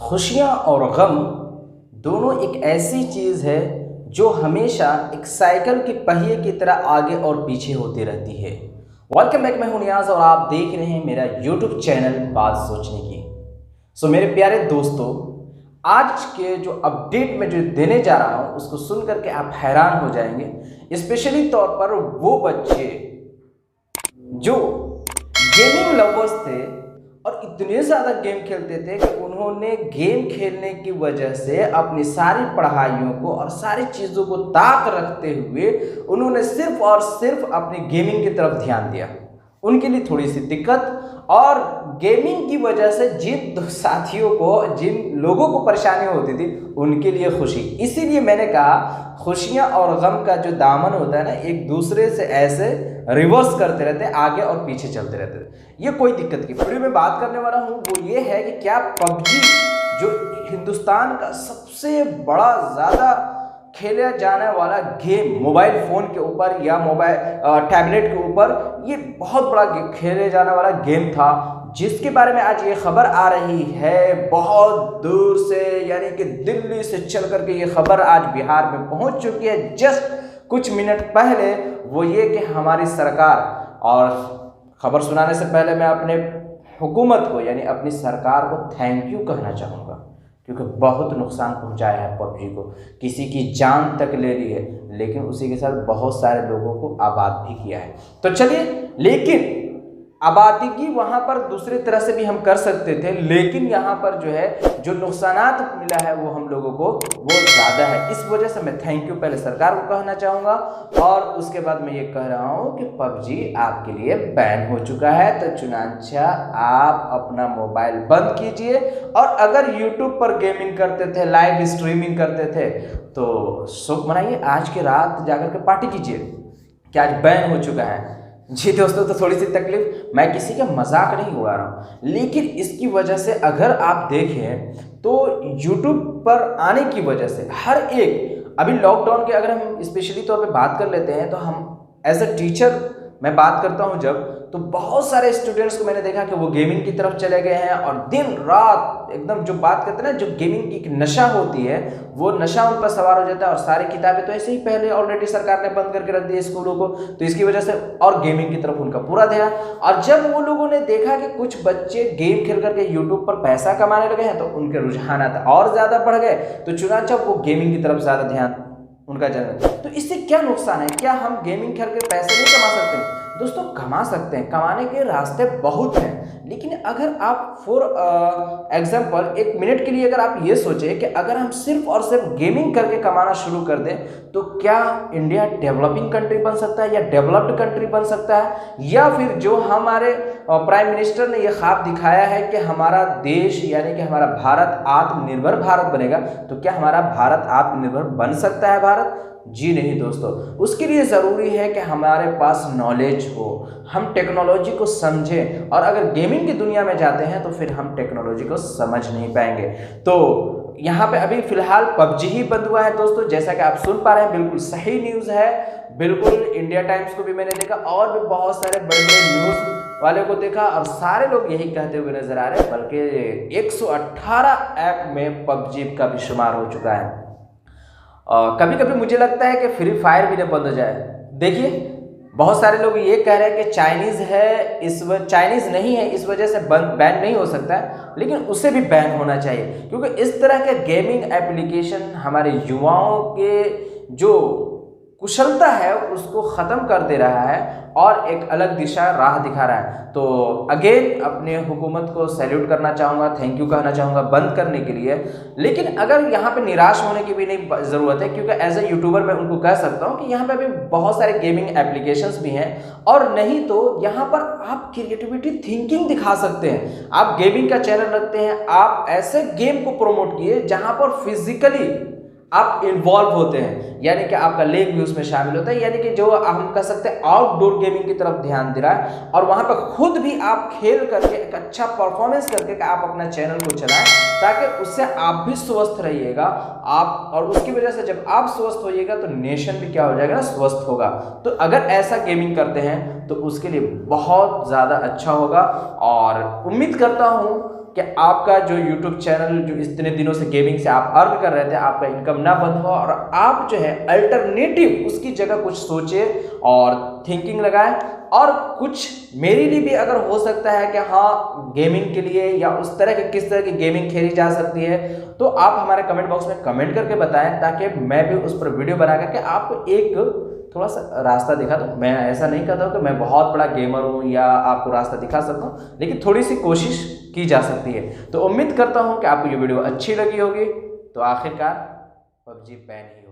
खुशियाँ और गम दोनों एक ऐसी चीज़ है जो हमेशा एक साइकिल के पहिए की तरह आगे और पीछे होती रहती है। वेलकम बैक, मैं हूं नियाज़ और आप देख रहे हैं मेरा यूट्यूब चैनल बात सोचने की। मेरे प्यारे दोस्तों, आज के जो अपडेट में जो देने जा रहा हूं उसको सुन करके आप हैरान हो जाएंगे। स्पेशली तौर पर वो बच्चे जो गेमिंग लवर्स थे और इतने ज़्यादा गेम खेलते थे कि उन्होंने गेम खेलने की वजह से अपनी सारी पढ़ाइयों को और सारी चीज़ों को ताक रखते हुए उन्होंने सिर्फ और सिर्फ अपनी गेमिंग की तरफ ध्यान दिया। उनके लिए थोड़ी सी दिक्कत और गेमिंग की वजह से जिन साथियों को, जिन लोगों को परेशानी होती थी, उनके लिए खुशी। इसीलिए मैंने कहा खुशियाँ और गम का जो दामन होता है ना, एक दूसरे से ऐसे रिवर्स करते रहते, आगे और पीछे चलते रहते। ये कोई दिक्कत की वीडियो में बात करने वाला हूँ वो ये है कि क्या पबजी जो हिंदुस्तान का सबसे बड़ा ज़्यादा खेला जाने वाला गेम मोबाइल फ़ोन के ऊपर या मोबाइल टैबलेट के ऊपर, ये बहुत बड़ा खेले जाने वाला गेम था, जिसके बारे में आज ये खबर आ रही है बहुत दूर से, यानी कि दिल्ली से चल करके ये खबर आज बिहार में पहुंच चुकी है जस्ट कुछ मिनट पहले। वो ये कि हमारी सरकार, और खबर सुनाने से पहले मैं अपने हुकूमत को यानी अपनी सरकार को थैंक यू कहना चाहूँगा, क्योंकि बहुत नुकसान पहुंचाया है पबजी को, किसी की जान तक ले ली है, लेकिन उसी के साथ बहुत सारे लोगों को आबाद भी किया है। तो चलिए, लेकिन आबादी वहाँ पर दूसरी तरह से भी हम कर सकते थे, लेकिन यहाँ पर जो है जो नुकसानात मिला है वो हम लोगों को वो ज़्यादा है। इस वजह से मैं थैंक यू पहले सरकार को कहना चाहूँगा और उसके बाद मैं ये कह रहा हूँ कि पबजी आपके लिए बैन हो चुका है। तो चुनांचा आप अपना मोबाइल बंद कीजिए, और अगर यूट्यूब पर गेमिंग करते थे, लाइव स्ट्रीमिंग करते थे, तो सुख मनाइए, आज की रात जाकर के पार्टी कीजिए कि आज बैन हो चुका है। जी दोस्तों, तो थोड़ी सी तकलीफ, मैं किसी का मजाक नहीं उड़ा रहा हूँ, लेकिन इसकी वजह से अगर आप देखें तो YouTube पर आने की वजह से हर एक, अभी लॉकडाउन के अगर हम स्पेशली तौर पे बात कर लेते हैं, तो हम एज अ टीचर मैं बात करता हूँ जब, तो बहुत सारे स्टूडेंट्स को मैंने देखा कि वो गेमिंग की तरफ चले गए हैं और दिन रात एकदम जो बात करते हैं ना, जो गेमिंग की एक नशा होती है, वो नशा उन पर सवार हो जाता है। और सारी किताबें तो ऐसे ही पहले ऑलरेडी सरकार ने बंद करके रख दी स्कूलों को, तो इसकी वजह से और गेमिंग की तरफ उनका पूरा ध्यान। और जब वो लोगों ने देखा कि कुछ बच्चे गेम खेल करके यूट्यूब पर पैसा कमाने लगे हैं, तो उनके रुझानात और ज़्यादा बढ़ गए, तो चुनांचा वो गेमिंग की तरफ ज़्यादा ध्यान उनका जन्म। तो इससे क्या नुकसान है? क्या हम गेमिंग खेल के पैसे नहीं कमा सकते? दोस्तों, कमा सकते हैं, कमाने के रास्ते बहुत हैं, लेकिन अगर आप फॉर एग्जांपल एक मिनट के लिए अगर आप ये सोचें कि अगर हम सिर्फ और सिर्फ गेमिंग करके कमाना शुरू कर दें, तो क्या इंडिया डेवलपिंग कंट्री बन सकता है या डेवलप्ड कंट्री बन सकता है? या फिर जो हमारे प्राइम मिनिस्टर ने ये ख्वाब दिखाया है कि हमारा देश यानी कि हमारा भारत आत्मनिर्भर भारत बनेगा, तो क्या हमारा भारत आत्मनिर्भर बन सकता है भारत? जी नहीं दोस्तों, उसके लिए ज़रूरी है कि हमारे पास नॉलेज हो, हम टेक्नोलॉजी को समझें, और अगर गेमिंग की दुनिया में जाते हैं तो फिर हम टेक्नोलॉजी को समझ नहीं पाएंगे। तो यहाँ पे अभी फिलहाल पबजी ही बंद हुआ है दोस्तों, जैसा कि आप सुन पा रहे हैं, बिल्कुल सही न्यूज़ है। बिल्कुल इंडिया टाइम्स को भी मैंने देखा और भी बहुत सारे बड़े बड़े न्यूज़ वाले को देखा, और सारे लोग यही कहते हुए नजर आ रहे हैं, बल्कि 118 ऐप में पबजी का भी शुमार हो चुका है। कभी कभी मुझे लगता है कि फ्री फायर भी न बंद हो जाए। देखिए, बहुत सारे लोग ये कह रहे हैं कि चाइनीज़ है, चाइनीज़ नहीं है, इस वजह से बैन नहीं हो सकता है, लेकिन उसे भी बैन होना चाहिए, क्योंकि इस तरह के गेमिंग एप्लीकेशन हमारे युवाओं के जो कुशलता है उसको ख़त्म कर दे रहा है और एक अलग दिशा राह दिखा रहा है। तो अगेन अपने हुकूमत को सैल्यूट करना चाहूँगा, थैंक यू कहना चाहूँगा बंद करने के लिए। लेकिन अगर यहाँ पे निराश होने की भी नहीं ज़रूरत है, क्योंकि एज ए यूट्यूबर मैं उनको कह सकता हूँ कि यहाँ पे अभी बहुत सारे गेमिंग एप्लीकेशंस भी हैं, और नहीं तो यहाँ पर आप क्रिएटिविटी थिंकिंग दिखा सकते हैं। आप गेमिंग का चैनल रखते हैं, आप ऐसे गेम को प्रमोट किए जहाँ पर फिजिकली आप इन्वॉल्व होते हैं, यानी कि आपका लेग भी उसमें शामिल होता है, यानी कि जो हम कह सकते हैं आउटडोर गेमिंग की तरफ ध्यान दे रहा है, और वहां पर खुद भी आप खेल करके एक अच्छा परफॉर्मेंस करके आप अपना चैनल को चलाएं, ताकि उससे आप भी स्वस्थ रहिएगा आप, और उसकी वजह से जब आप स्वस्थ होइएगा तो नेशन भी क्या हो जाएगा ना, स्वस्थ होगा। तो अगर ऐसा गेमिंग करते हैं तो उसके लिए बहुत ज़्यादा अच्छा होगा, और उम्मीद करता हूँ कि आपका जो यूट्यूब चैनल जो इतने दिनों से गेमिंग से आप अर्न कर रहे थे, आपका इनकम ना बंद हो और आप जो है अल्टरनेटिव उसकी जगह कुछ सोचे और थिंकिंग लगाएं। और कुछ मेरे लिए भी अगर हो सकता है कि हाँ गेमिंग के लिए या उस तरह के किस तरह की गेमिंग खेली जा सकती है, तो आप हमारे कमेंट बॉक्स में कमेंट करके बताएं, ताकि मैं भी उस पर वीडियो बना करके आपको एक थोड़ा सा रास्ता दिखा दूँ। मैं ऐसा नहीं कहता हूँ कि मैं बहुत बड़ा गेमर हूँ या आपको रास्ता दिखा सकता हूँ, लेकिन थोड़ी सी कोशिश की जा सकती है। तो उम्मीद करता हूँ कि आपको ये वीडियो अच्छी लगी होगी। तो आखिरकार PUBG बैन ही